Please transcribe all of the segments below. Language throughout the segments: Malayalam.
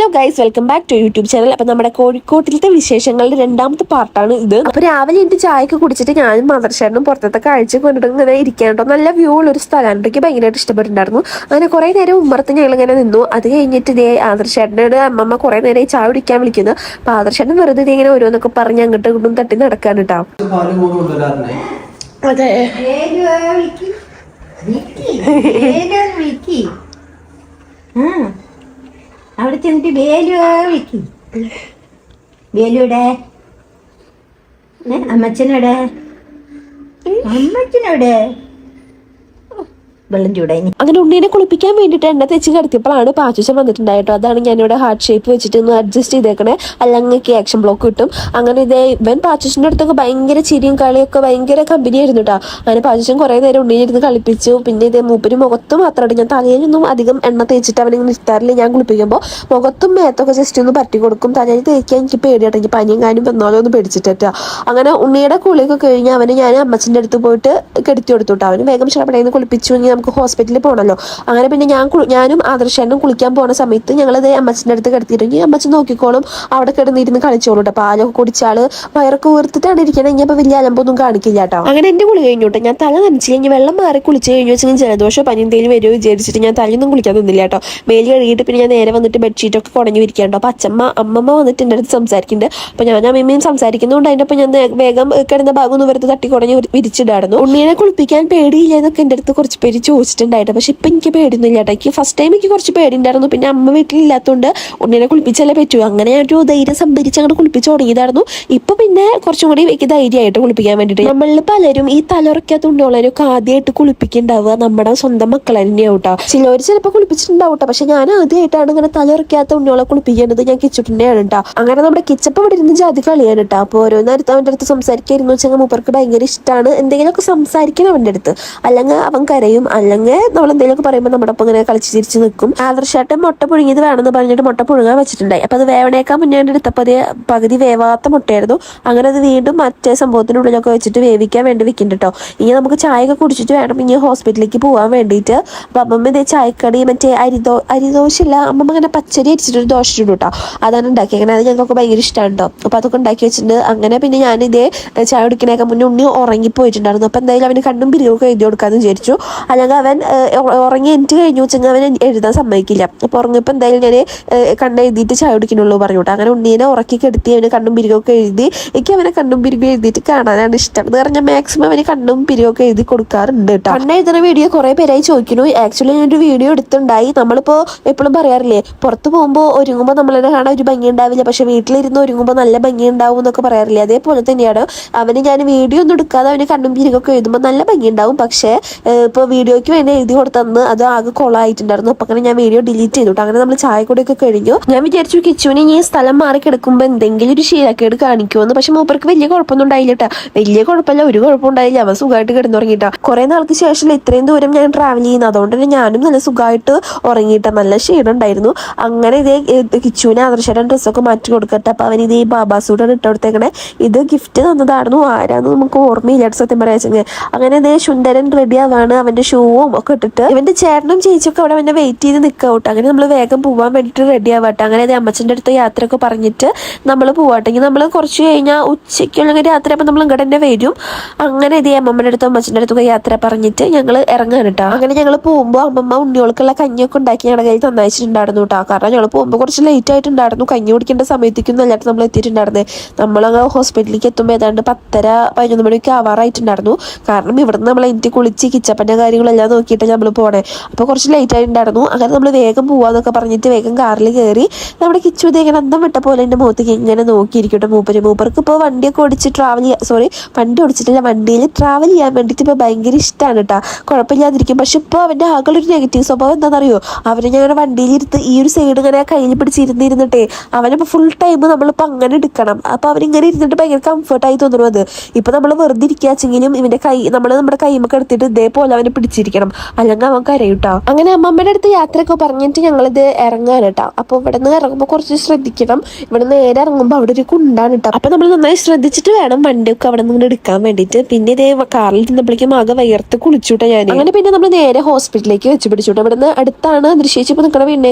Hello guys, welcome back to YouTube channel. അപ്പോൾ നമ്മുടെ കോഴിക്കോട്ടിലത്തെ വിശേഷങ്ങളുടെ രണ്ടാമത്തെ പാർട്ടാണ് ഇത്. അപ്പോൾ രാവിലെ എൻ്റെ ചായയൊക്കെ കുടിച്ചിട്ട് ഞാനും മദർശേട്ടനും പുറത്തത്തെ കാഴ്ച കൊണ്ടിട്ട് ഇങ്ങനെ ഇരിക്കാണ്ടോ. നല്ല വ്യൂ ഉള്ളൊരു സ്ഥലമാണ്. എനിക്ക് ഭയങ്കരമായിട്ട് ഇഷ്ടപ്പെട്ടിട്ടുണ്ടായിരുന്നു. അങ്ങനെ കുറേ നേരം ഉമ്മറത്ത് ഞങ്ങളിങ്ങനെ നിന്നു. അത് കഴിഞ്ഞിട്ട് ഇതേ ആദർശേട്ടനോട് അമ്മമ്മ കുറേ നേരം ചായ കുടിക്കാൻ വിളിക്കുന്നു. അപ്പോൾ ആദർശേട്ടൻ വെറുതെ ഇങ്ങനെ ഓരോന്നൊക്കെ പറഞ്ഞ് അങ്ങോട്ടും ഇങ്ങോട്ടും തട്ടി നടക്കാൻ കേട്ടോ. അതെ, അവിടെ ചെന്നിട്ട് വേലു വിളിക്കും. വേലുവിടെ അമ്മച്ചനോടെ അമ്മച്ചനോടെ വെള്ളം ചൂടായി. അങ്ങനെ ഉണ്ണീനെ കുളിപ്പിക്കാൻ വേണ്ടിയിട്ട് എണ്ണ തെച്ച് കിടത്തിയപ്പോഴാണ് പാച്ചുശൻ വന്നിട്ടുണ്ടായിട്ടോ. അതാണ് ഞാനിവിടെ ഹാർട്ട് ഷേപ്പ് വെച്ചിട്ട് ഒന്ന് അഡ്ജസ്റ്റ് ചെയ്തേക്കണേ, അല്ലെങ്കിൽ ആക്ഷൻ ബ്ലോക്ക് കിട്ടും. അങ്ങനെ ഇതേ ഇവൻ പാച്ചുശൻ്റെ അടുത്തൊക്കെ ഭയങ്കര ചിരിയും കളിയൊക്കെ ഭയങ്കര കമ്പനി ആയിരുന്നു കേട്ടോ. അങ്ങനെ പാച്ചുശൻ കുറേ നേരം ഉണ്ണീനെ ഇരുന്ന് കളിപ്പിച്ചു. പിന്നെ ഇതേ മൂപ്പര് മുഖത്ത് മാത്രമായിട്ട് ഞാൻ തലയിലൊന്നും അധികം എണ്ണ തേച്ചിട്ട് അവനിങ്ങനെ നിർത്താറില്ല. ഞാൻ കുളിപ്പിക്കുമ്പോൾ മുഖത്തും മേത്തൊക്കെ ജസ്റ്റ് ഒന്ന് പറ്റി കൊടുക്കും. തലയിൽ തേക്കാൻ എനിക്ക് പേടിയാട്ടോ. എനിക്ക് പനിയും കാര്യം വന്നാലോ ഒന്ന് പേടിച്ചിട്ടാ. അങ്ങനെ ഉണ്ണിയുടെ കുളിയൊക്കെ കഴിഞ്ഞ് അവന് ഞാൻ അമ്മച്ചൻ്റെ അടുത്ത് പോയിട്ട് കെടുത്തി കൊടുത്തു കേട്ടോ. അവന് വേഗം ഷടപടയിൽ കുളിപ്പിച്ചു. നമുക്ക് ഹോസ്പിറ്റലിൽ പോകണല്ലോ. അങ്ങനെ പിന്നെ ഞാനും ആദർശനും കുളിക്കാൻ പോകുന്ന സമയത്ത് ഞങ്ങളത് അമ്മച്ചൻ്റെ അടുത്ത് കിടത്തിയിട്ടെങ്കിൽ അമ്മച്ചൻ നോക്കിക്കോളും, അവിടെ കിടന്നിരുന്ന് കളിച്ചോളൂ കേട്ടോ. പാലൊക്കെ കുടിച്ചാൽ വയറൊക്കെ വീർത്തിട്ടാണ് ഇരിക്കണം. ഇനി അപ്പോൾ വലിയ അലമ്പൊന്നും കാണിക്കില്ല കേട്ടോ. അങ്ങനെ എൻ്റെ കുളി കഴിഞ്ഞു കേട്ടോ. ഞാൻ തല നനച്ചില്ല. ഇനി വെള്ളം മാറി കുളിച്ച് കഴിഞ്ഞു വെച്ചാൽ ജലദോഷം പനി എന്തെങ്കിലും വരുമോ വിചാരിച്ചിട്ട് ഞാൻ തലയൊന്നും കുളിക്കാൻ നിന്നില്ല കേട്ടോ. മേല് കഴുകിയിട്ട് പിന്നെ ഞാൻ നേരെ വന്നിട്ട് ബെഡ്ഷീറ്റൊക്കെ കുടഞ്ഞു വിരിക്കാണ്ടോ. അപ്പോൾ അമ്മമ്മ വന്നിട്ട് എൻ്റെ അടുത്ത് സംസാരിക്കുന്നുണ്ട്. അപ്പോൾ ഞാൻ അമ്മയും സംസാരിക്കുന്നതുകൊണ്ട് അതിൻ്റെ ഒപ്പം ഞാൻ വേഗം കിടന്ന ഭാഗം ഒന്ന് വെറുതെ തട്ടി കുടഞ്ഞ് വിരിച്ചിടായിരുന്നു. ഉണ്ണീനെ കുളിപ്പിക്കാൻ പേടിയില്ല എന്നൊക്കെ എൻ്റെ അടുത്ത് കുറച്ച് പേര് ചോദിച്ചിട്ടുണ്ടായിട്ട്. പക്ഷെ ഇപ്പം എനിക്ക് പേടിയൊന്നുമില്ല കേട്ടോ. എനിക്ക് ഫസ്റ്റ് ടൈം എനിക്ക് കുറച്ച് പേടിയുണ്ടായിരുന്നു. പിന്നെ അമ്മ വീട്ടിലില്ലാത്തതുകൊണ്ട് ഉണ്ണിനെ കുളിപ്പിച്ചാലേ പറ്റൂ. അങ്ങനെ ഒരു ധൈര്യം സംഭരിച്ച് അങ്ങോട്ട് കുളിപ്പിച്ച് തുടങ്ങിയതായിരുന്നു. ഇപ്പം പിന്നെ കുറച്ചും കൂടി എനിക്ക് ധൈര്യമായിട്ട് കുളിപ്പിക്കാൻ വേണ്ടിയിട്ട്. നമ്മളിൽ പലരും ഈ തലയുറക്കാത്ത ഉണ്ണികളൊക്കെ ആദ്യമായിട്ട് കുളിപ്പിക്കുന്നുണ്ടാവുക നമ്മുടെ സ്വന്തം മക്കളെ തന്നെയാവും കേട്ടോ. ചിലപ്പോൾ കുളിപ്പിച്ചിട്ടുണ്ടാവും കേട്ടോ. പക്ഷെ ഞാൻ ആദ്യമായിട്ടാണ് ഇങ്ങനെ തലയുറക്കാത്ത ഉണ്ണികളെ കുളിപ്പിക്കേണ്ടത്. ഞാൻ കിച്ചിട്ടുണ്ടെയാണ് കേട്ടോ. അങ്ങനെ നമ്മുടെ കിച്ചപ്പ് ഇവിടെ ഇരുന്ന് ജാതി കളിയാണ് കേട്ടോ. അപ്പോൾ ഓരോ നേരത്തെ അവൻ്റെ അടുത്ത് സംസാരിക്കായിരുന്നു വെച്ചാൽ മൂപ്പർക്ക് ഭയങ്കര ഇഷ്ടമാണ്. എന്തെങ്കിലുമൊക്കെ സംസാരിക്കണം അവൻ്റെ അടുത്ത്, അല്ലെങ്കിൽ അവൻ കരയും, അല്ലെങ്കിൽ നമ്മൾ എന്തെങ്കിലുമൊക്കെ പറയുമ്പോൾ നമ്മുടെ ഒപ്പം ഇങ്ങനെ കളിച്ച് ചിരിച്ച് നിൽക്കും. ആദർശായിട്ട് മുട്ട പുഴുങ്ങിയത് വേണമെന്ന് പറഞ്ഞിട്ട് മുട്ട പുഴുങ്ങാൻ വെച്ചിട്ടുണ്ടായി. അപ്പോൾ അത് വേവണേക്കാൻ മുന്നേ എടുത്തപ്പോൾ അത് പകുതി വേവാത്ത മുട്ടയായിരുന്നു. അങ്ങനെ അത് വീണ്ടും മറ്റേ സംഭവത്തിനുള്ളിലൊക്കെ വെച്ചിട്ട് വേവിക്കാൻ വേണ്ടി വെക്കുന്നുണ്ട് കേട്ടോ. ഇനി നമുക്ക് ചായയൊക്കെ കുടിച്ചിട്ട് വേണം ഇനി ഹോസ്പിറ്റലിലേക്ക് പോകാൻ വേണ്ടിയിട്ട്. അപ്പം അമ്മമ്മ ഇതേ ചായക്കടി മറ്റേ അരിദോശയില്ല, അമ്മമ്മ അങ്ങനെ പച്ചരി അരിച്ചിട്ടൊരു ദോശ ഇടും കേട്ടോ. അതാണ് ഉണ്ടാക്കി. അങ്ങനെ അത് ഞങ്ങൾക്ക് ഭയങ്കര ഇഷ്ടമാണ് കേട്ടോ. അപ്പോൾ അതൊക്കെ ഉണ്ടാക്കി വെച്ചിട്ടുണ്ട്. അങ്ങനെ പിന്നെ ഞാനിതേ ചായ കുടിക്കണേക്കാൾ മുന്നേ ഉണ്ണി ഉറങ്ങിപ്പോയിട്ടുണ്ടായിരുന്നു. അപ്പോൾ എന്തായാലും അവന് കണ്ണും പിരിവൊക്കെ എഴുതി കൊടുക്കാമെന്ന് വിചാരിച്ചു. അല്ലെങ്കിൽ അവൻ ഉറങ്ങി എനിക്ക് കഴിഞ്ഞു വെച്ചെങ്കിൽ അവൻ എഴുതാൻ സമ്മതിക്കില്ല. അപ്പോൾ ഉറങ്ങിയപ്പോൾ എന്തായാലും ഞാൻ കണ്ണ് എഴുതിയിട്ട് ചായ കുടിക്കണുള്ളൂ പറഞ്ഞു കേട്ടോ. അങ്ങനെ ഉണ്ണീനെ ഉറക്കി കെടുത്തി അവന് കണ്ണും പിരിവൊക്കെ എഴുതി. എനിക്ക് അവനെ കണ്ണും പിരിവും എഴുതിയിട്ട് കാണാനാണ് ഇഷ്ടം. എന്ന് പറഞ്ഞാൽ മാക്സിമം അവന് കണ്ണും പിരിവൊക്കെ എഴുതി കൊടുക്കാറുണ്ട് കേട്ടോ. കണ്ണ് എഴുതുന്ന വീഡിയോ കുറേ പേരായി ചോദിക്കുന്നു. ആക്ച്വലി ഞാനൊരു വീഡിയോ എടുത്തുണ്ടായി. നമ്മളിപ്പോൾ എപ്പോഴും പറയാറില്ലേ, പുറത്ത് പോകുമ്പോൾ ഒരുങ്ങുമ്പോൾ നമ്മളെ കാണാൻ ഒരു ഭംഗി ഉണ്ടാവില്ല, പക്ഷെ വീട്ടിലിരുന്ന് ഒരുങ്ങുമ്പോൾ നല്ല ഭംഗി ഉണ്ടാവും എന്നൊക്കെ പറയാറില്ലേ. അതേപോലെ തന്നെയാണ് അവന് ഞാൻ വീഡിയോ ഒന്നും എടുക്കാതെ അവന് കണ്ണും പിരിവൊക്കെ എഴുതുമ്പോൾ നല്ല ഭംഗി ഉണ്ടാവും. പക്ഷേ ഇപ്പോൾ വീഡിയോയ്ക്ക് വേണ്ടി എഴുതി കൊടുത്തന്ന് അത് ആകെ കൊളായിട്ടുണ്ടായിരുന്നു. അപ്പം അങ്ങനെ ഞാൻ വീഡിയോ ഡിലീറ്റ് ചെയ്തു. അങ്ങനെ നമ്മൾ ചായ കൂടെയൊക്കെ കഴിഞ്ഞു. ഞാൻ വിചാരിച്ചു കിച്ചുവിന് ഈ സ്ഥലം മാറി കിടക്കുമ്പോൾ എന്തെങ്കിലും ഒരു ശീലക്കേട് കാണിക്കുമെന്ന്. പക്ഷെ മൂപ്പർക്ക് വലിയ കുഴപ്പമൊന്നും ഉണ്ടായില്ല കേട്ടോ. വലിയ കുഴപ്പമില്ല, ഒരു കുഴപ്പം ഉണ്ടായില്ല. അവൻ സുഖമായിട്ട് കിടന്നുറങ്ങിയിട്ടാ. കുറേ നാൾക്ക് ശേഷം ഇത്രയും ദൂരം ഞാൻ ട്രാവൽ ചെയ്യുന്നത്. അതുകൊണ്ട് തന്നെ ഞാനും നല്ല സുഖമായിട്ട് ഉറങ്ങിയിട്ട. നല്ല ക്ഷീണം ഉണ്ടായിരുന്നു. അങ്ങനെ ഇതേ കിച്ചുവിനെ ആദർശയുടെ ഡ്രസ്സൊക്കെ മാറ്റി കൊടുക്കട്ടെ. അപ്പം അവൻ ഇതേ ബാബാസൂട്ടാണ് ഇട്ട് കൊടുത്തേക്കണേ. ഇത് ഗിഫ്റ്റ് തന്നതായിരുന്നു. ആരാന്ന് നമുക്ക് ഓർമ്മയില്ല സത്യം പറയാച്ചെങ്കിൽ. അങ്ങനെ ഇതേ സുന്ദരൻ റെഡി ആവാണ്. അവൻ്റെ ഷൂവും ഒക്കെ ഇട്ടിട്ട് ഇവൻ്റെ ചേട്ടനും ചേച്ചിയൊക്കെ അവിടെ അവനെ വെയിറ്റ് ചെയ്ത് നിൽക്കാവട്ടെ. അങ്ങനെ നമ്മൾ വേഗം പോകാൻ വേണ്ടിയിട്ട് റെഡി ആവട്ടെ. അങ്ങനെ അമ്മച്ചൻ്റെ അടുത്ത് യാത്രയൊക്കെ പറഞ്ഞിട്ട് നമ്മൾ പോവാട്ടെങ്കിൽ നമ്മൾ കുറച്ച് കഴിഞ്ഞാൽ ഉച്ചയ്ക്കുള്ള രാത്രി അപ്പം നമ്മൾ ഇങ്ങോട്ട് തന്നെ വരും. അങ്ങനെ ഇതേ അമ്മമ്മയുടെ അടുത്തും അമ്മച്ചൻ്റെ അടുത്തൊക്കെ യാത്ര പറഞ്ഞിട്ട് ഞങ്ങൾ ഇറങ്ങാൻ കേട്ടോ. അങ്ങനെ ഞങ്ങൾ പോകുമ്പോൾ അമ്മമ്മ ഉണ്ണികൾക്കുള്ള കഞ്ഞിയൊക്കെ ഉണ്ടാക്കി ഞങ്ങളുടെ കയ്യിൽ തന്നയച്ചിട്ടുണ്ടായിരുന്നു കേട്ടോ. കാരണം ഞങ്ങൾ പോകുമ്പോൾ കുറച്ച് ലേറ്റ് ആയിട്ടുണ്ടായിരുന്നു. കഞ്ഞി കുടിക്കേണ്ട സമയത്തേക്കൊന്നും അല്ലാണ്ട് നമ്മൾ എത്തിയിട്ടുണ്ടായിരുന്നത്. നമ്മളങ്ങ് ഹോസ്പിറ്റലിലേക്ക് എത്തുമ്പോൾ ഏതാണ്ട് 10:30-11 മണിയൊക്കെ ആവാറായിട്ടുണ്ടായിരുന്നു. കാരണം ഇവിടുന്ന് നമ്മൾ എനിക്ക് കുളിച്ച് കിച്ചപ്പൻ്റെ കാര്യങ്ങളെല്ലാം നോക്കിയിട്ട് നമ്മൾ പോണേ. അപ്പോൾ കുറച്ച് ലേറ്റ് ആയിട്ടുണ്ടായിരുന്നു. അങ്ങനെ നമ്മൾ വേഗം പോവാന്നൊക്കെ പറഞ്ഞിട്ട് വേഗം കാറിൽ കയറി. നമ്മുടെ കിച്ചു ഇങ്ങനെ അന്തം വിട്ട പോലെ എൻ്റെ മുഖത്തേക്ക് ഇങ്ങനെ നോക്കിയിരിക്കട്ടെ. മൂപ്പർക്ക് ഇപ്പോൾ വണ്ടിയൊക്കെ ഓടിച്ച് വണ്ടി ഓടിച്ചിട്ടില്ല, വണ്ടിയിൽ ട്രാവൽ ചെയ്യാൻ വേണ്ടിയിട്ട് ഇപ്പോൾ ഭയങ്കര ഇഷ്ടമാണ് കേട്ടോ. കുഴപ്പമില്ലാതിരിക്കും. പക്ഷെ ഇപ്പോൾ അവൻ്റെ ആകെയൊരു നെഗറ്റീവ് സ്വഭാവം എന്താണെന്നറിയോ, അവനെ ഞങ്ങളുടെ വണ്ടിയിലിരുത്ത് ഈ ഒരു സൈഡ് ഇങ്ങനെ കയ്യിൽ പിടിച്ചിരുന്നിരുന്നിട്ടേ അവനിപ്പോൾ ഫുൾ ടൈം നമ്മളിപ്പോൾ അങ്ങനെ എടുക്കണം. അപ്പോൾ അവനിങ്ങനെ ഇരുന്നിട്ട് ഭയങ്കര കംഫർട്ടായി തോന്നുന്നു. അത് ഇപ്പോൾ നമ്മൾ വെറുതെ ഇരിക്കാച്ചെങ്കിലും ഇവൻ്റെ നമ്മുടെ കൈമൊക്കെ എടുത്തിട്ട് ഇതേപോലെ അവനെ പിടിച്ചിരിക്കും. പിടിച്ചിരിക്കണം, അല്ലെങ്കിൽ അവൻ കരയൂട്ടോ. അങ്ങനെ അമ്മമ്മയുടെ അടുത്ത് യാത്രയൊക്കെ പറഞ്ഞിട്ട് ഞങ്ങളിത് ഇറങ്ങാൻ കേട്ടോ. അപ്പോൾ ഇവിടെ നിന്ന് ഇറങ്ങുമ്പോൾ കുറച്ച് ശ്രദ്ധിക്കണം. ഇവിടെ നേരെ ഇറങ്ങുമ്പോൾ അവിടെ ഒരു കുണ്ടാണ് കേട്ടോ. അപ്പോൾ നമ്മൾ നന്നായി ശ്രദ്ധിച്ചിട്ട് വേണം വണ്ടിയൊക്കെ അവിടെ നിന്ന് എടുക്കാൻ വേണ്ടിയിട്ട്. പിന്നെ ഇതേ കാറിൽ ഇരുന്നപ്പോഴേക്കും ആകെ വയർത്ത് കുളിച്ചുട്ടോ ഞാൻ. അങ്ങനെ പിന്നെ നമ്മൾ നേരെ ഹോസ്പിറ്റലിലേക്ക് വെച്ച് പിടിച്ചുട്ടോ. ഇവിടുന്ന് അടുത്താണ് ദൃശ്യിച്ച് ഇപ്പോൾ നിൽക്കുന്ന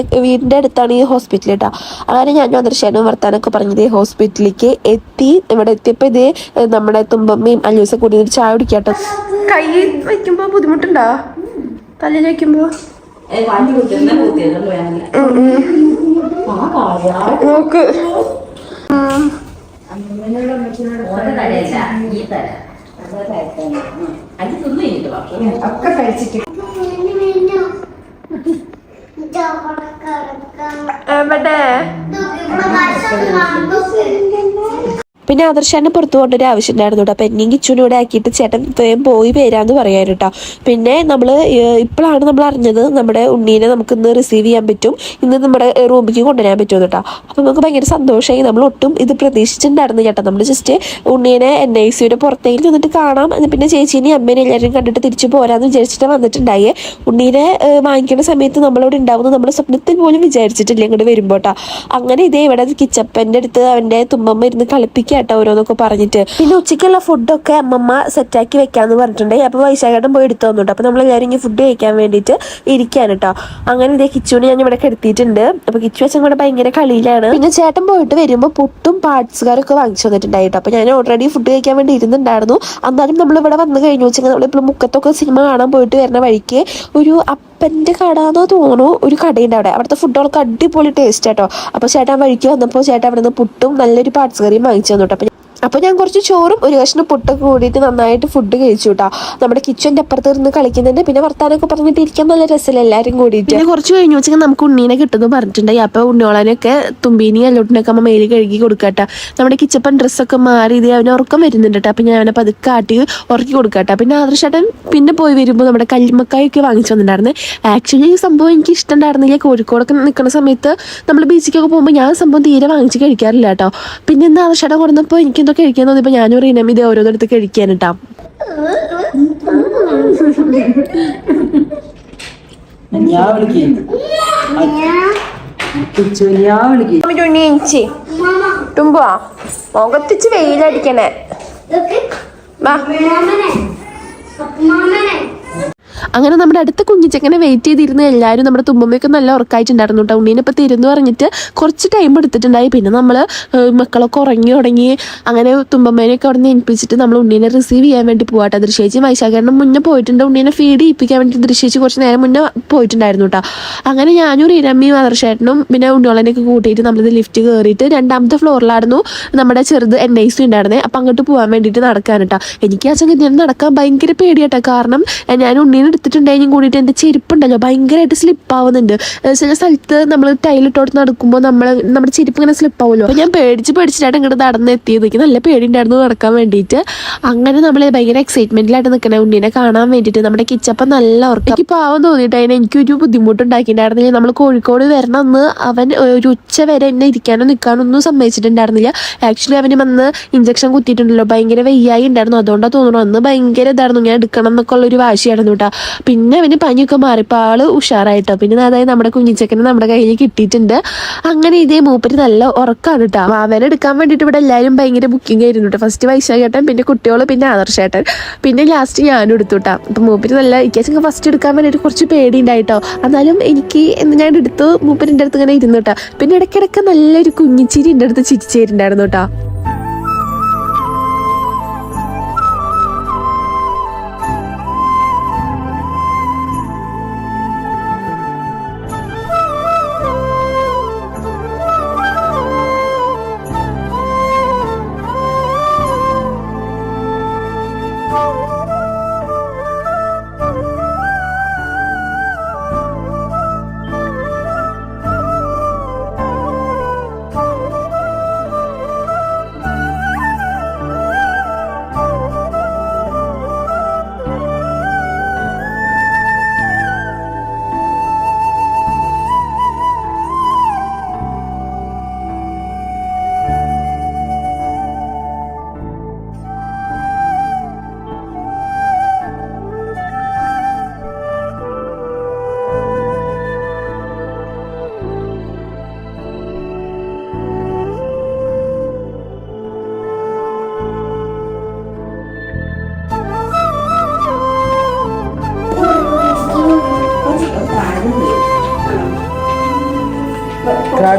വീടിൻ്റെ അടുത്താണ് ഈ ഹോസ്പിറ്റൽ കേട്ടോ. അങ്ങനെ ഞാനും ദൃശ്യാനും വർത്താനൊക്കെ പറഞ്ഞത് ഹോസ്പിറ്റലിലേക്ക് എത്തി. ഇവിടെ എത്തിയപ്പോൾ ഇത് നമ്മുടെ തുമ്പമ്മയും അല്ലൂസ കൂടി ചായ കുടിക്കാട്ടോ. കൈ വയ്ക്കുമ്പോൾ ബുദ്ധിമുട്ടുണ്ടോ? തലയിൽ വയ്ക്കുമ്പോൾ നോക്ക്. ഒക്കെ കഴിച്ചിട്ട് എവിടെ പിന്നെ ആദർശാനെ പുറത്തു കൊണ്ടൊരു ആവശ്യം ഉണ്ടായിരുന്നു കേട്ടോ. അപ്പം എന്നെയും കിച്ചുവിനും ഇവിടെ ആക്കിയിട്ട് ചേട്ടൻ വേഗം പോയി വരാമെന്ന് പറയാൻ കേട്ടോ. പിന്നെ നമ്മൾ ഇപ്പോഴാണ് നമ്മൾ അറിഞ്ഞത് നമ്മുടെ ഉണ്ണീനെ നമുക്ക് ഇന്ന് റിസീവ് ചെയ്യാൻ പറ്റും, ഇന്ന് നമ്മുടെ റൂമിലേക്ക് കൊണ്ടുവരാൻ പറ്റുമെന്ന് കേട്ടോ. അപ്പം നമുക്ക് ഭയങ്കര സന്തോഷമായി. നമ്മൾ ഒട്ടും ഇത് പ്രതീക്ഷിച്ചിട്ടുണ്ടായിരുന്നു ചേട്ടാ. നമ്മൾ ജസ്റ്റ് ഉണ്ണീനെ NICUയുടെ പുറത്തേക്ക് നിന്നിട്ട് കാണാം, പിന്നെ ചേച്ചീനെയും അമ്മേനെ എല്ലാവരും കണ്ടിട്ട് തിരിച്ചു പോരാന്ന് വിചാരിച്ചിട്ട് വന്നിട്ടുണ്ടായേ. ഉണ്ണീനെ വാങ്ങിക്കുന്ന സമയത്ത് നമ്മളവിടെ ഉണ്ടാവുമെന്ന് നമ്മൾ സ്വപ്നത്തിൽ പോലും വിചാരിച്ചിട്ടില്ല ഇങ്ങോട്ട് വരുമ്പോൾ കേട്ടോ. അങ്ങനെ ഇതേ ഇവിടെ കിച്ചപ്പൻ്റെ അടുത്ത് അവൻ്റെ തുമ്പമ്മ ഇരുന്ന് കളിപ്പിക്കുക കേട്ടോ ഓരോന്നൊക്കെ പറഞ്ഞിട്ട്. പിന്നെ ഉച്ചയ്ക്കുള്ള ഫുഡൊക്കെ അമ്മമ്മ സെറ്റാക്കി വെക്കാന്ന് പറഞ്ഞിട്ടുണ്ട്. അപ്പോൾ വൈശാഖേട്ടൻ പോയി എടുത്തു തന്നിട്ടുണ്ട്. അപ്പോൾ നമ്മളെല്ലാവരും ഇനി ഫുഡ് കഴിക്കാൻ വേണ്ടിയിട്ട് ഇരിക്കാൻ കേട്ടോ. അങ്ങനെ ഇതേ കിച്ചുവിനെ ഞാൻ ഇവിടെ കിടത്തിയിട്ടുണ്ട്. അപ്പോൾ കിച്ചു വെച്ചാൽ കൂടെ ഭയങ്കര കളിയിലാണ്. പിന്നെ ചേട്ടൻ പോയിട്ട് വരുമ്പോൾ പുട്ടും പാർട്സുകാരൊക്കെ വാങ്ങിച്ചു വന്നിട്ടുണ്ടായിട്ടോ. അപ്പോൾ ഞാൻ ഓൾറെഡി ഫുഡ് കഴിക്കാൻ വേണ്ടി ഇരുന്നുണ്ടായിരുന്നു. എന്നാലും നമ്മളിവിടെ വന്നു കഴിഞ്ഞു വെച്ചാൽ നമ്മളിപ്പോൾ മുക്കത്തൊക്കെ സിനിമ കാണാൻ പോയിട്ട് വരുന്ന വഴിക്ക് ഒരു അപ്പൻ്റെ കട എന്നോ തോന്നുന്നു ഒരു കടയുണ്ട് അവിടെ. അവിടുത്തെ ഫുഡുകളൊക്കെ അടിപൊളി ടേസ്റ്റ് കേട്ടോ. അപ്പോൾ ചേട്ടൻ വഴിക്ക് വന്നപ്പോൾ ചേട്ടൻ അവിടെ നിന്ന് പുട്ടും നല്ലൊരു പാർട്സ് കറിയും വാങ്ങിച്ചു തന്നു കേട്ടോ. അപ്പോൾ ഞാൻ കുറച്ച് ചോറും ഒരു കഷ്ണം പുട്ടൊക്കെ കൂടിയിട്ട് നന്നായിട്ട് ഫുഡ് കഴിച്ചു കേട്ടോ. നമ്മുടെ കിച്ചൻ്റെ അപ്പുറത്ത് ഇരുന്ന് കളിക്കുന്നുണ്ട്. പിന്നെ വർത്താനൊക്കെ പറഞ്ഞിട്ട് ഇരിക്കാൻ നല്ല രസമല്ല എല്ലാവരും കൂടിയിട്ട്. പിന്നെ കുറച്ച് കഴിഞ്ഞു വെച്ചാൽ നമുക്ക് ഉണ്ണീനെ കിട്ടുമെന്ന് പറഞ്ഞിട്ടുണ്ടായി. അപ്പോൾ ഉണ്ണിയോളനൊക്കെ തുമ്പീനി അല്ലോട്ടിനൊക്കെ അമ്മ മേലിൽ കഴുകി കൊടുക്കട്ടെ. നമ്മുടെ കിച്ചപ്പൻ ഡ്രസ്സൊക്കെ മാറി ഇത് അവന് ഉറക്കം വരുന്നുണ്ട് കേട്ടോ. അപ്പോൾ ഞാൻ പതുക്കെ കാട്ടി ഉറക്കി കൊടുക്കട്ടെ. പിന്നെ ആദർശേട്ടൻ പിന്നെ പോയി വരുമ്പോൾ നമ്മുടെ കല്ലുമ്മക്കായൊക്കെ വാങ്ങിച്ചു വന്നിട്ടുണ്ടായിരുന്നു. ആക്ച്വലി ഈ സംഭവം എനിക്ക് ഇഷ്ടമുണ്ടായിരുന്നില്ല. കോഴിക്കോടൊക്കെ നിൽക്കുന്ന സമയത്ത് നമ്മൾ ബീച്ചിക്കൊക്കെ പോകുമ്പോൾ ഞാൻ സംഭവം തീരെ വാങ്ങിച്ച് കഴിക്കാറില്ല കേട്ടോ. പിന്നെ ഇന്ന് ആദർശേട്ടൻ കൊടുന്നപ്പോൾ എനിക്കെന്തോ കഴിക്കാൻ തോന്നിയപ്പോൾ ഞാനും റീനം ഇത് ഓരോന്നെടുത്ത് കഴിക്കാൻ കേട്ടോ. ുമ്പോ മുഖത്തിച്ച് വെയിലടിക്കണേ. അങ്ങനെ നമ്മുടെ അടുത്ത കുഞ്ഞിച്ചക്കനെ വെയിറ്റ് ചെയ്തിരുന്ന എല്ലാവരും നമ്മുടെ തുമ്പമ്മയൊക്കെ നല്ല ഉറക്കായിട്ടുണ്ടായിരുന്നു കേട്ടോ. ഉണ്ണീനെ ഇപ്പോൾ തിരുന്ന് പറഞ്ഞിട്ട് കുറച്ച് ടൈം എടുത്തിട്ടുണ്ടായി. പിന്നെ നമ്മൾ മക്കളൊക്കെ ഉറങ്ങി തുടങ്ങി. അങ്ങനെ തുമ്പമ്മേനെയൊക്കെ അവിടെ നിന്ന് ഏൽപ്പിച്ചിട്ട് നമ്മൾ ഉണ്ണീനെ റിസീവ് ചെയ്യാൻ വേണ്ടി പോകാട്ടോ. ദൃശ്യേച്ചി വൈശാഖേട്ടൻ മുന്നേ പോയിട്ടുണ്ട്. ഉണ്ണീനെ ഫീഡ് ചെയ്യിപ്പിക്കാൻ വേണ്ടി ദൃശ്യേച്ചി കുറച്ച് നേരം മുന്നേ പോയിട്ടുണ്ടായിരുന്നു കേട്ടോ. അങ്ങനെ ഞാനും റീനമ്മയും ആദർശേട്ടനും പിന്നെ ഉണ്ണിയോളനെയൊക്കെ കൂട്ടിയിട്ട് നമ്മളിത് ലിഫ്റ്റ് കയറിയിട്ട് 2ാമത്തെ ഫ്ലോറിലായിരുന്നു നമ്മുടെ ചെറുത് NICU ഉണ്ടായിരുന്നത്. അപ്പം അങ്ങോട്ട് പോകാൻ വേണ്ടിയിട്ട് നടക്കാൻ കേട്ടോ. എനിക്ക് ആ സംഗതി നടക്കാൻ ഭയങ്കര പേടിയാട്ടോ. കാരണം ഞാൻ ഉണ്ണീനെ എടുത്തിട്ടുണ്ടെങ്കിൽ കൂടിയിട്ട് എൻ്റെ ചെരുപ്പുണ്ടല്ലോ ഭയങ്കരമായിട്ട് സ്ലിപ്പാവുന്നുണ്ട്. ചില സ്ഥലത്ത് നമ്മൾ ടൈലിട്ടോട്ട് നടക്കുമ്പോൾ നമ്മുടെ ചെരുപ്പ് ഇങ്ങനെ സ്ലിപ്പാവുമല്ലോ. അപ്പോൾ ഞാൻ പേടിച്ചിട്ടാണ് ഇങ്ങോട്ട് നടന്നെത്തിയത്. എനിക്ക് നല്ല പേടിയുണ്ടായിരുന്നു നടക്കാൻ വേണ്ടിയിട്ട്. അങ്ങനെ നമ്മൾ ഭയങ്കര എക്സൈറ്റ്മെൻറ്റിലായിട്ട് നിൽക്കണേ ഉണ്ണീനെ കാണാൻ വേണ്ടിയിട്ട്. നമ്മുടെ കിച്ചപ്പം നല്ല ഉറക്കം. എനിക്ക് പാവം തോന്നിയിട്ട് അതിന് എനിക്കൊരു ബുദ്ധിമുട്ടുണ്ടാക്കിയിട്ടുണ്ടായിരുന്നില്ല. നമ്മൾ കോഴിക്കോട് വരണമെന്ന് അവൻ ഒരു ഉച്ച വരെ എന്നെ ഇരിക്കാനോ നിൽക്കാനോ ഒന്നും സമ്മതിച്ചിട്ടുണ്ടായിരുന്നില്ല. ആക്ച്വലി അവന് വന്ന് ഇഞ്ചക്ഷൻ കുത്തിയിട്ടുണ്ടല്ലോ ഭയങ്കര വയ്യായി ഉണ്ടായിരുന്നു. അതുകൊണ്ടാണ് തോന്നുന്നു അന്ന് ഭയങ്കര ഇതായിരുന്നു. ഞാൻ എടുക്കണം എന്നൊക്കെ ഉള്ളൊരു വാശിയായിരുന്നു കേട്ടോ. പിന്നെ അവന് പനിയൊക്കെ മാറിപ്പോൾ ആള് ഉഷാറായിട്ടോ. പിന്നെ അതായത് നമ്മുടെ കുഞ്ഞിച്ചക്കനെ നമ്മുടെ കയ്യിൽ കിട്ടിയിട്ടുണ്ട്. അങ്ങനെ ഇതേ മൂപ്പര് നല്ല ഉറക്കാണ് കേട്ടോ. അവനെ എടുക്കാൻ വേണ്ടിയിട്ട് ഇവിടെ എല്ലാവരും ഭയങ്കര ബുക്കിംഗ് ആയിരുന്നു കേട്ടോ. ഫസ്റ്റ് വൈശാഖേട്ടൻ, പിന്നെ കുട്ടികൾ, പിന്നെ ആദർശേട്ടൻ, പിന്നെ ലാസ്റ്റ് ഞാനും എടുത്തു കേട്ടോ. അപ്പം മൂപ്പര് നല്ല ഇക്കാച്ചൊക്കെ ഫസ്റ്റ് എടുക്കാൻ വേണ്ടിയിട്ട് കുറച്ച് പേടി ഉണ്ടായിട്ടോ. എന്നാലും എനിക്ക് ഞാൻ എടുത്തു. മൂപ്പരിൻ്റെ അടുത്ത് ഇങ്ങനെ ഇരുന്നു കേട്ടോ. പിന്നെ ഇടയ്ക്കിടയ്ക്ക് നല്ലൊരു കുഞ്ഞിച്ചിരി എൻ്റെ അടുത്ത് ചിരിച്ചേരുണ്ടായിരുന്നു കേട്ടോ.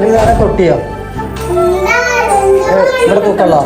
അല്ലെങ്കിൽ വേറെ തൊട്ടിയോ ഇവിടെ തൂക്കല്ലോ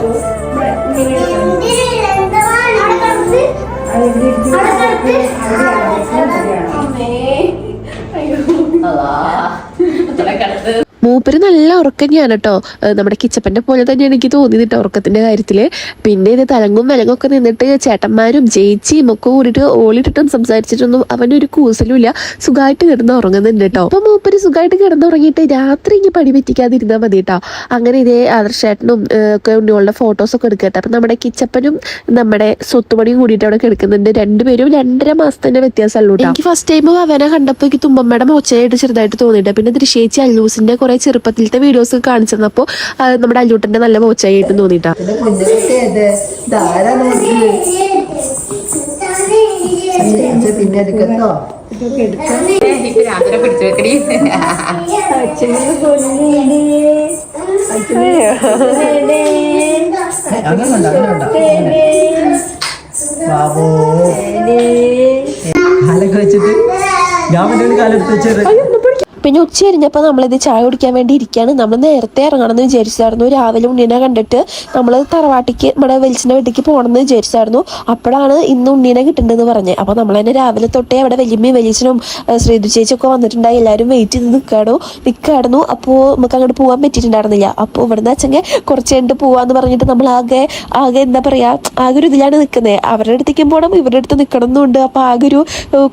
മൂപ്പര് നല്ല ഉറക്കം തന്നെയാണ് കേട്ടോ. നമ്മുടെ കിച്ചപ്പന്റെ പോലെ തന്നെയാണ് എനിക്ക് തോന്നിയത് കേട്ടോ ഉറക്കത്തിന്റെ കാര്യത്തില്. പിന്നെ ഇത് തലങ്ങും വിലങ്ങും ഒക്കെ നിന്നിട്ട് ചേട്ടന്മാരും ചേച്ചിയും ഒക്കെ കൂടിയിട്ട് ഓളിട്ടിട്ടും സംസാരിച്ചിട്ടൊന്നും അവനൊരു കൂസലുമില്ല. സുഖമായിട്ട് കിടന്ന് ഉറങ്ങുന്നുണ്ട് കേട്ടോ. അപ്പൊ മൂപ്പര് സുഖമായിട്ട് കിടന്നുറങ്ങിയിട്ട് രാത്രി ഇങ്ങനെ പണി പറ്റിക്കാതിരുന്നാൽ മതി കേട്ടോ. അങ്ങനെ ഇതേ ആദർശേട്ടനും ഒക്കെ ഉണ്ണികളുടെ ഫോട്ടോസ് ഒക്കെ എടുക്കട്ടെ. അപ്പൊ നമ്മുടെ കിച്ചപ്പനും നമ്മുടെ സ്വത്തുപണിയും കൂടിയിട്ട് അവിടെ കിടക്കുന്നുണ്ട്. രണ്ടുപേരും 2.5 മാസത്തിന്റെ വ്യത്യാസമല്ലോ കേട്ടോ. എനിക്ക് ഫസ്റ്റ് ടൈം അവനെ കണ്ടപ്പോൾ എനിക്ക് തുമ്പമ്മയുടെ മോച്ചയായിട്ട് ചെറുതായിട്ട് തോന്നിയിട്ട്, പിന്നെ ദൃശ്യേച്ചി അല്ലൂസിന്റെ കുറെ ചെറുപ്പത്തിലത്തെ വീഡിയോസ് കാണിച്ചു തന്നപ്പോ നമ്മുടെ അല്ലൂട്ടന്റെ നല്ല മോച്ചയായിട്ട് തോന്നിട്ടാ. പിന്നെ എടുക്കത്തോ ബാബോ കാലൊക്കെ വെച്ചിട്ട് ഞാൻ വേണ്ടി കാലെടുത്ത് വെച്ചത്. പിന്നെ ഉച്ച കഴിഞ്ഞപ്പോൾ നമ്മളിത് ചായ കുടിക്കാൻ വേണ്ടി ഇരിക്കുകയാണ്. നമ്മൾ നേരത്തെ ഇറങ്ങണമെന്ന് വിചാരിച്ചായിരുന്നു. രാവിലെ ഉണ്ണീനെ കണ്ടിട്ട് നമ്മൾ തറവാട്ടിക്ക് നമ്മുടെ വെലിച്ചിൻ്റെ വീട്ടിലേക്ക് പോകണമെന്ന് വിചാരിച്ചായിരുന്നു. അപ്പോഴാണ് ഇന്ന് ഉണ്ണീനെ കിട്ടുന്നതെന്ന് പറഞ്ഞത്. അപ്പോൾ നമ്മൾ തന്നെ രാവിലെ തൊട്ടേ അവിടെ വലിയമ്മയും വലിയച്ഛനും ശ്രീതു ചേച്ചിയൊക്കെ വന്നിട്ടുണ്ടായി. എല്ലാവരും വെയിറ്റ് ചെയ്ത് നിൽക്കായിരുന്നു. അപ്പോൾ നമുക്ക് അങ്ങോട്ട് പോകാൻ പറ്റിയിട്ടുണ്ടായിരുന്നില്ല. അപ്പോൾ ഇവിടുന്ന് അച്ഛനെ കുറച്ച് കഴിഞ്ഞിട്ട് പോകാമെന്ന് പറഞ്ഞിട്ട് നമ്മൾ ആകെ എന്താ പറയുക, ആകെ ഒരു ഇതിലാണ് നിൽക്കുന്നത്. അവരുടെ അടുത്തേക്കും പോകണം, ഇവരുടെ അടുത്ത് നിൽക്കണം എന്നുണ്ട്. അപ്പോൾ ആകെ ഒരു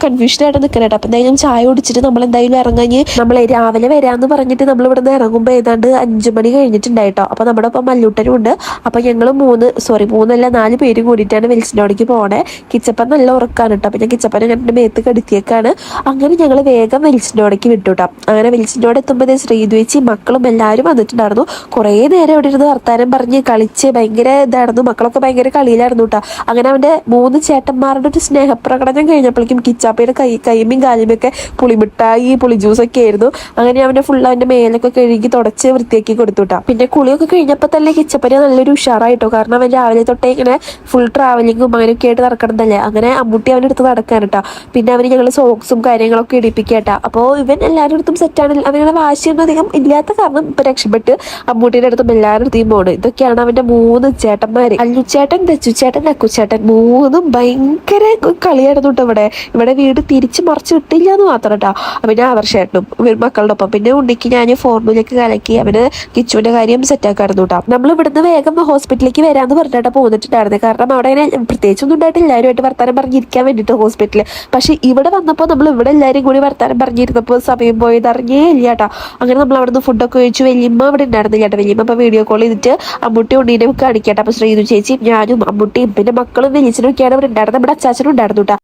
കൺഫ്യൂഷനായിട്ട് നിൽക്കണേട്ടോ. അപ്പോൾ എന്തായാലും ചായ കുടിച്ചിട്ട് നമ്മൾ എന്തായാലും ഇറങ്ങി നമ്മൾ രാവിലെ വരാമെന്ന് പറഞ്ഞിട്ട് നമ്മൾ ഇവിടെ നിന്ന് ഇറങ്ങുമ്പോൾ ഏതാണ്ട് 5 മണി കഴിഞ്ഞിട്ടുണ്ടായിട്ടോ. അപ്പോൾ നമ്മുടെ ഒപ്പം മല്ലൂട്ടനും ഉണ്ട്. അപ്പോൾ ഞങ്ങൾ 4 പേരും കൂടിയിട്ടാണ് വെലിച്ചിനോടേക്ക് പോണേ. കിച്ചപ്പൻ നല്ല ഉറക്കാണ് കേട്ടോ. അപ്പോൾ ഞാൻ കിച്ചപ്പനെ കണ്ടിട്ട് മേത്ത് കടുക്കിയേക്കാണ്. അങ്ങനെ ഞങ്ങൾ വേഗം വെലിച്ചിനോടേക്ക് വിട്ടു കേട്ടോ. അങ്ങനെ വെലിച്ചിനോട് എത്തുമ്പോൾ ശ്രീദ്വേച്ചി മക്കളും എല്ലാവരും വന്നിട്ടുണ്ടായിരുന്നു. കുറേ നേരം ഇവിടെ ഇരുന്ന് വർത്താനം പറഞ്ഞ് കളിച്ച് ഭയങ്കര ഇതായിരുന്നു. മക്കളൊക്കെ ഭയങ്കര കളിയിലായിരുന്നു കേട്ടോ. അങ്ങനെ അവൻ്റെ 3 ചേട്ടന്മാരുടെ ഒരു സ്നേഹപ്രകടനം കഴിഞ്ഞപ്പോഴേക്കും കിച്ചാപ്പയുടെ കൈമയും കാലുമൊക്കെ പുളിമിഠായി പുളി ജ്യൂസൊക്കെ ആയിരുന്നു. അങ്ങനെ അവന്റെ അവന്റെ മേലൊക്കെ കഴുകി തുടച്ച് വൃത്തിയാക്കി കൊടുത്തുട്ടാ. പിന്നെ കുളിയൊക്കെ കഴിഞ്ഞപ്പോൾ തന്നെ കിച്ചപ്പന് നല്ലൊരു ഉഷാറായിട്ടോ. കാരണം അവൻ രാവിലെ തൊട്ടേ ഇങ്ങനെ ഫുൾ ട്രാവലിങ്ങും അങ്ങനെയൊക്കെ ആയിട്ട് നടക്കണതല്ലേ. അങ്ങനെ അമ്മൂട്ടി അവനെടുത്ത് നടക്കാൻ കേട്ടോ. പിന്നെ അവന് ഞങ്ങൾ സോക്സും കാര്യങ്ങളൊക്കെ ഇടിപ്പിക്കട്ടാ. അപ്പോൾ ഇവൻ എല്ലാവരുടെ അടുത്തും സെറ്റാണ്. അവനെ വാശിയൊന്നും അധികം ഇല്ലാത്ത കാരണം ഇപ്പൊ രക്ഷപ്പെട്ട് അമ്മൂട്ടിയുടെ അടുത്തും എല്ലാവരുടെ അടുത്തും പോണ്. ഇതൊക്കെയാണ് അവന്റെ 3 ചേട്ടന്മാര്. അല്ലുച്ചേട്ടൻ, ദച്ചുച്ചേട്ടൻ, നക്കുച്ചേട്ടൻ 3 ഭയങ്കര കളിയായിരുന്നു കേട്ടോ. ഇവിടെ വീട് തിരിച്ച് മറിച്ച് വിട്ടില്ല എന്ന് മാത്രം കേട്ടോ. പിന്നെ ആദർശേട്ടനും മക്കളുടെ ഒപ്പം. പിന്നെ ഉണ്ണിക്ക് ഞാൻ ഫോർമുലയ്ക്ക് കലക്കി അവന് കിച്ചുവിന്റെ കാര്യം സെറ്റാക്കായിരുന്നു കേട്ടോ. നമ്മൾ ഇവിടുന്ന് വേഗം ഹോസ്പിറ്റലിലേക്ക് വരാമെന്ന് പറഞ്ഞിട്ടാ പോന്നിട്ടുണ്ടായിരുന്നത്. കാരണം അവിടെ അങ്ങനെ പ്രത്യേകിച്ചൊന്നും ഉണ്ടായിട്ട് എല്ലാവരുമായിട്ട് വർത്താനം പറഞ്ഞിരിക്കാൻ വേണ്ടിയിട്ട് ഹോസ്പിറ്റലിൽ. പക്ഷെ ഇവിടെ വന്നപ്പോൾ നമ്മൾ ഇവിടെ എല്ലാവരും കൂടി വർത്താനം പറഞ്ഞിരുന്നപ്പോൾ സമയം പോയത് അറിഞ്ഞേ ഇല്ല കേട്ടോ. അങ്ങനെ നമ്മൾ അവിടെ നിന്ന് ഫുഡൊക്കെ കഴിച്ചു. വലിയമ്മ അവിടെ ഉണ്ടായിരുന്നില്ല കേട്ടോ. വലിയമ്മ അപ്പോൾ വീഡിയോ കോൾ ചെയ്തിട്ട് അമ്മൂട്ടി ഉണ്ണീനെ കാണിക്കട്ടെ. അപ്പോൾ ശ്രീതു ചേച്ചിയും ഞാനും അമ്മൂട്ടിയും പിന്നെ മക്കളും വലിയച്ഛനും ഒക്കെയാണ് അവിടെ ഉണ്ടായിരുന്നത്. നമ്മുടെ അച്ചാച്ചനും ഉണ്ടായിരുന്നു കേട്ടോ.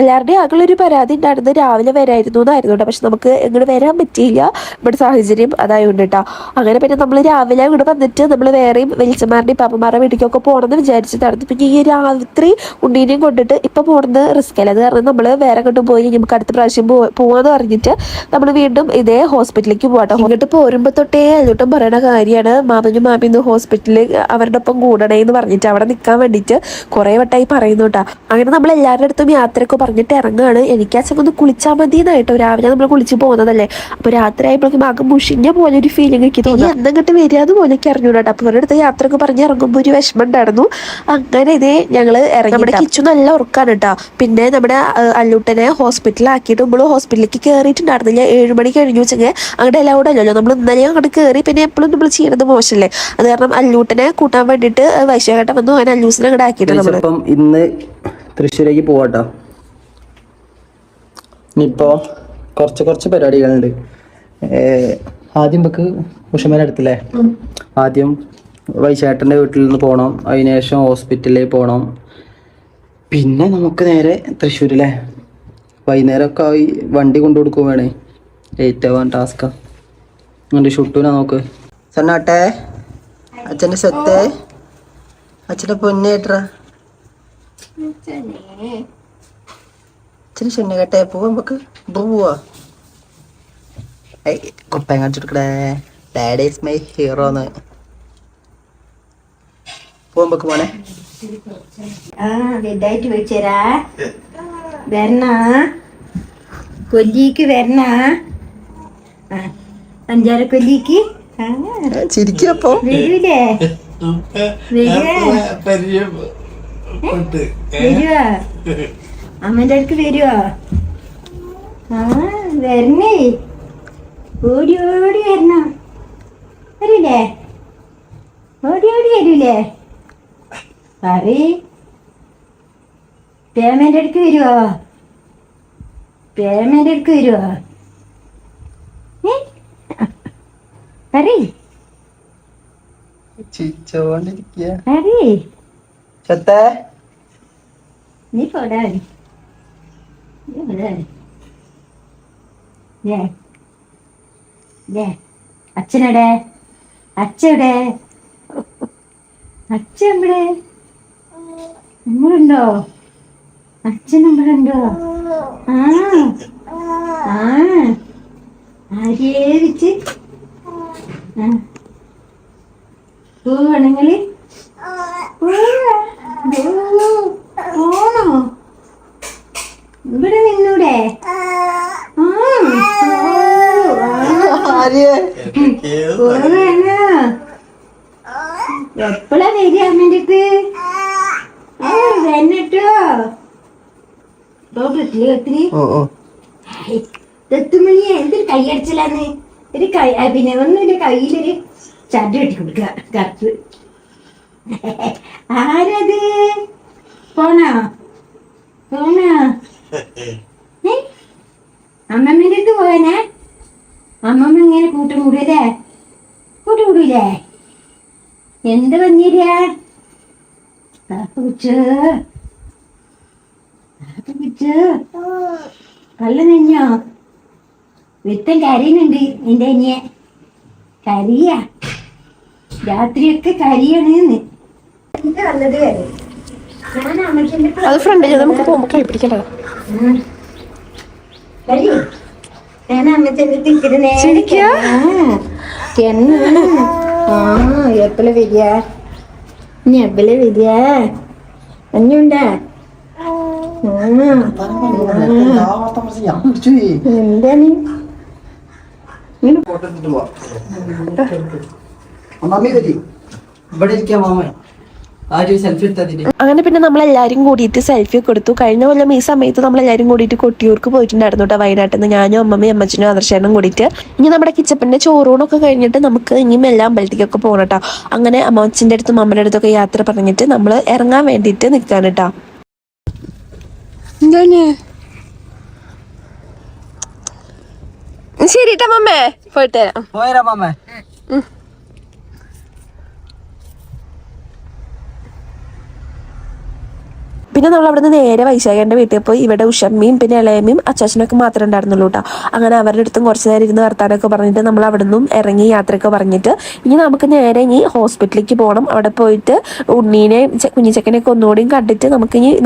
എല്ലാവരുടെയും ആകെയുള്ളൊരു പരാതി ഉണ്ടായിരുന്നത് രാവിലെ വരായിരുന്നു എന്നായിരുന്നു കേട്ടോ. പക്ഷെ നമുക്ക് ഇങ്ങോട്ട് വരാൻ പറ്റിയില്ല, ഇവിടെ സാഹചര്യം അതായത് കേട്ടോ. അങ്ങനെ പിന്നെ നമ്മൾ രാവിലെ ഇവിടെ വന്നിട്ട് നമ്മൾ വേറെയും വെളിച്ചന്മാരുടെയും പാപ്പന്മാരുടെ വീട്ടിലേക്കൊക്കെ പോകണമെന്ന് വിചാരിച്ചതായിരുന്നു. പിന്നെ ഈ രാത്രി ഉണ്ണീനെയും കൊണ്ടിട്ട് ഇപ്പം പോകുന്നത് റിസ്ക് അല്ല. അത് കാരണം നമ്മൾ വേറെ അങ്ങോട്ട് പോയി നമുക്ക് അടുത്ത പ്രാവശ്യം പോവാന്ന് പറഞ്ഞിട്ട് നമ്മൾ വീണ്ടും ഇതേ ഹോസ്പിറ്റലിലേക്ക് പോകട്ടോ. ഇങ്ങോട്ട് പോരുമ്പോൾ തൊട്ടേ അല്ലോട്ടും പറയുന്ന കാര്യമാണ് മാമനും മാമിന്ന് ഹോസ്പിറ്റലിൽ അവരുടെ ഒപ്പം കൂടണേ എന്ന് പറഞ്ഞിട്ട് അവിടെ നിൽക്കാൻ വേണ്ടിയിട്ട് കുറേ വട്ടമായി പറയുന്നു കേട്ടോ. അങ്ങനെ നമ്മൾ എല്ലാവരുടെ അടുത്തും യാത്രയൊക്കെ പറഞ്ഞിട്ട് ഇറങ്ങുകയാണ്. എനിക്ക് അച്ഛൻ ഒന്ന് കുളിച്ചാൽ മതി എന്നായിട്ടോ. രാവിലെ നമ്മൾ കുളിച്ച് പോകുന്നതല്ലേ. അപ്പോൾ രാത്രി ആയപ്പോഴേക്കും ആകെ മുഷിഞ്ഞ പോലെ ഒരു ഫീലിംഗ് എനിക്ക് തോന്നി. എന്നങ്ങോട്ട് വരികയെന്ന് പോലെ എനിക്ക് അറിഞ്ഞൂടാട്ടോ. അപ്പോൾ അവരുടെ അടുത്ത് യാത്രയൊക്കെ പറഞ്ഞ് ഇറങ്ങുമ്പോൾ ഒരു വിഷമം ഉണ്ടായിരുന്നു. അങ്ങനെ ഇതേ ഞങ്ങൾ ഇറങ്ങി. നമ്മുടെ കിച്ചു നല്ല ഉറക്കാണ് കേട്ടോ. പിന്നെ നമ്മുടെ അല്ലൂട്ടനെ ഹോസ്പിറ്റലിലാക്കിയിട്ട് നമ്മൾ ഹോസ്പിറ്റലിലേക്ക് കയറിയിട്ടുണ്ടായിരുന്നില്ല. 7 മണി കഴിഞ്ഞു വെച്ചെങ്കിൽ അങ്ങോട്ട് എല്ലാം കൂടെ അല്ലല്ലോ. നമ്മൾ ഇന്നലെയും അങ്ങോട്ട് കയറി. പിന്നെ എപ്പോഴും നമ്മൾ ചെയ്യണത് മോശമല്ലേ. അത് കാരണം അല്ലൂട്ടനെ കൂട്ടാൻ വേണ്ടിയിട്ട് വൈശാഖട്ടം വന്നു. അങ്ങനെ അല്ലൂസിനെ അങ്ങോട്ട് ആക്കിയിട്ട് നമ്മൾ ഇന്ന് തൃശ്ശൂരേക്ക് പോവാട്ടോ. ഇനിയിപ്പോൾ കുറച്ച് പരിപാടികളുണ്ട്. ആദ്യം നമുക്ക് ഉഷമേനെ അടുത്തല്ലേ. ആദ്യം വൈശാട്ടൻ്റെ വീട്ടിൽ നിന്ന് പോകണം. അതിനുശേഷം ഹോസ്പിറ്റലിൽ പോകണം. പിന്നെ നമുക്ക് നേരെ തൃശ്ശൂരിലെ വൈകുന്നേരമൊക്കെ ആയി വണ്ടി കൊണ്ടു കൊടുക്കും വേണേ. ലേറ്റ് ആവാൻ ടാസ്ക്കാ. അങ്ങനെ ഷുട്ടൂനാ നോക്ക്. സണ്ണാട്ടെ അച്ഛൻ്റെ സെത്ത് അച്ഛൻ്റെ പൊന്നേട്ടാ. അച്ഛന് ചെണ്ണ കേട്ടെ. പോവാ നമുക്ക് പോവാ. കുപ്പയും കാണിച്ചെടുക്കടേ. ഡാഡി ഈസ് മൈ ഹീറോന്ന്. പോവാൻ മോനെ. വലുതായിട്ട് വിളിച്ചേരാ വരണ. കൊല്ലിക്ക് വരണ അഞ്ചാറ് കൊല്ലിക്ക് ചിരിക്കപ്പോ വരൂലേ വരുവാ അമ്മന്റെ അടുക്ക് വരുവാ വരണേ ഓടി ഓടി വരണം വരൂലേ ഓടി ഓടി വരൂലേ പറയ് പേമെന്റ് അടുക്ക് വരുവോ പേമെന്റ് അടുക്ക് വരുവോ പറയ് ചിരിച്ചോണ്ടിരിക്കുക പറയ് ചത്തേ നീ പോടാ അച്ഛനടെ അച്ഛടെ അച്ഛൻ ഇവിടെ നമ്മളുണ്ടോ അച്ഛൻ നമ്മളുണ്ടോ ആര്യേവിച്ച് പോവാണെങ്കിൽ പോണോ ഇവിടെ നിന്നൂടെ എപ്പോഴാ വരിക അമ്മേന്റെ വന്നിട്ടോ ഒത്തിരി തെത്തുമണിയെ എന്തൊരു കൈയടിച്ചില്ലാന്ന് ഒരു കൈ പിന്നെ ഒന്നുമില്ല കയ്യിലൊരു ചട്ടി വെട്ടി കൊടുക്കുക കത്ത് ആരത് പോണോ പോണോ അമ്മമ്മേന്റെ അടുത്ത് പോവാനാ അമ്മമ്മ ഇങ്ങനെ കൂട്ടുകൂടൂലേ കൂട്ടുകൂടൂലേ എന്ത് വന്നിരാ കള്ള നെഞ്ഞോ വിത്തൻ കരയുന്നുണ്ട് എന്റെ അനിയെ കരിയ രാത്രിയൊക്കെ കരിയാണ് വന്നത് ഞാൻ അമ്മയ്ക്ക് അത് ഫ്രണ്ട് നമുക്ക് പോകുമ്പോ കഴിപ്പിടിക്കണ്ടോ ഞാൻ അമ്മച്ചെ ഇത്തിരി നേരെ എപ്പോഴ വരിക ഇനി എപ്പോഴ വരിക അഞ്ഞുണ്ടാ എന്താണ് ഇവിടെ ഇരിക്കാം മാമ അങ്ങനെ പിന്നെ നമ്മളെല്ലാരും കൂടിയിട്ട് സെൽഫി ഒക്കെ എടുത്തു. കഴിഞ്ഞ കൊല്ലം ഈ സമയത്ത് നമ്മളെല്ലാരും കൂടിയിട്ട് കൊട്ടിയൂർക്ക് പോയിട്ടുണ്ടായിരുന്നു കേട്ടോ, വയനാട്ടിൽ നിന്ന്. ഞാനും അമ്മമ്മയും അമ്മച്ചനും ആദർശനും കൂടിയിട്ട്. ഇനി നമ്മുടെ കിച്ചപ്പന്റെ ചോറൂണൊക്കെ കഴിഞ്ഞിട്ട് നമുക്ക് ഇനിയും എല്ലാ അമ്പലത്തേക്കൊക്കെ പോകണം കേട്ടോ. അങ്ങനെ അമ്മച്ചൻ്റെ അടുത്തും അമ്മയുടെ അടുത്തൊക്കെ യാത്ര പറഞ്ഞിട്ട് നമ്മൾ ഇറങ്ങാൻ വേണ്ടിയിട്ട് നിൽക്കാൻ കേട്ടോ. ശരി കേട്ടോ മമ്മേ, പോയിട്ട് വരാം. പിന്നെ നമ്മൾ അവിടെ നിന്ന് നേരെ വൈശാഖേൻ്റെ വീട്ടിൽ പോയി. ഇവിടെ ഉഷമ്മയും പിന്നെ ഇളയമ്മയും അച്ചാച്ചനൊക്കെ മാത്രമേ ഉണ്ടായിരുന്നുള്ളൂ കേട്ടോ. അങ്ങനെ അവരുടെ അടുത്തും കുറച്ച് നേരം ഇരുന്ന് വർത്താനൊക്കെ പറഞ്ഞിട്ട് നമ്മൾ അവിടെ നിന്നും ഇറങ്ങി യാത്രയൊക്കെ പറഞ്ഞിട്ട് ഇനി നമുക്ക് നേരെ ഇനി ഹോസ്പിറ്റലിലേക്ക് പോകണം. അവിടെ പോയിട്ട് ഉണ്ണീനെയും കുഞ്ഞിച്ചക്കനെയൊക്കെ ഒന്നുകൂടിയും കണ്ടിട്ട്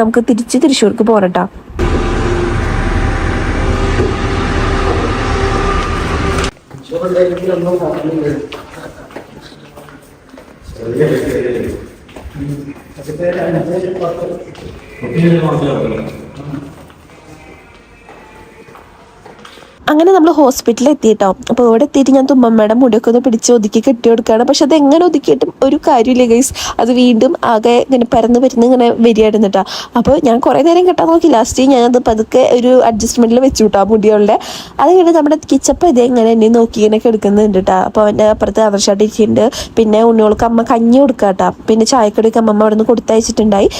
നമുക്ക് തിരിച്ച് തൃശ്ശൂർക്ക് പോകണം കേട്ടോ. അങ്ങനെ നമ്മൾ ഹോസ്പിറ്റലിൽ എത്തിയിട്ടോ. അപ്പോൾ ഇവിടെ എത്തിയിട്ട് ഞാൻ തുമ്മമ്മയുടെ മുടിയൊക്കെ ഒന്ന് പിടിച്ച് ഒതുക്കി കെട്ടി കൊടുക്കുകയാണ്. പക്ഷെ അത് എങ്ങനെ ഒതുക്കിയിട്ടും ഒരു കാര്യമില്ല ഗൈസ്, അത് വീണ്ടും ആകെ ഇങ്ങനെ പരന്ന് ഇങ്ങനെ വരികയായിരുന്നു കേട്ടോ. അപ്പോൾ ഞാൻ കുറേ നേരം കെട്ടാൻ നോക്കി. ലാസ്റ്റ് ഞാനത് പതുക്കെ ഒരു അഡ്ജസ്റ്റ്മെന്റിൽ വെച്ചു കേട്ടോ മുടികളുടെ. അത് കഴിഞ്ഞ് നമ്മുടെ കിച്ചപ്പ ഇതേ ഇങ്ങനെ എന്നെ നോക്കി ഇങ്ങനെ എടുക്കുന്നുണ്ട് കേട്ടോ. അപ്പോൾ അവൻ്റെ അപ്പുറത്ത് ആദർശായിട്ട് ഇരിക്കുന്നുണ്ട്. പിന്നെ ഉണ്ണികൾക്ക് അമ്മ കഞ്ഞി കൊടുക്കുക കേട്ടോ. പിന്നെ ചായക്കടിയൊക്കെ അമ്മമ്മ അവിടെ നിന്ന് കൊടുത്തയച്ചിട്ടുണ്ടായി.